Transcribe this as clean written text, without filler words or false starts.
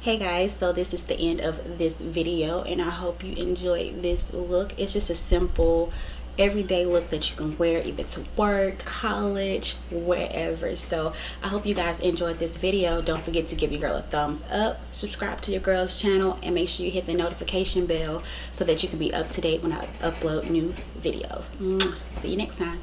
Hey guys, so this is the end of this video and I hope you enjoyed this look. It's just a simple everyday look that you can wear either to work, college, wherever. So I hope you guys enjoyed this video. Don't forget to give your girl a thumbs up, subscribe to your girl's channel, and make sure you hit the notification bell so that you can be up to date when I upload new videos. See you next time.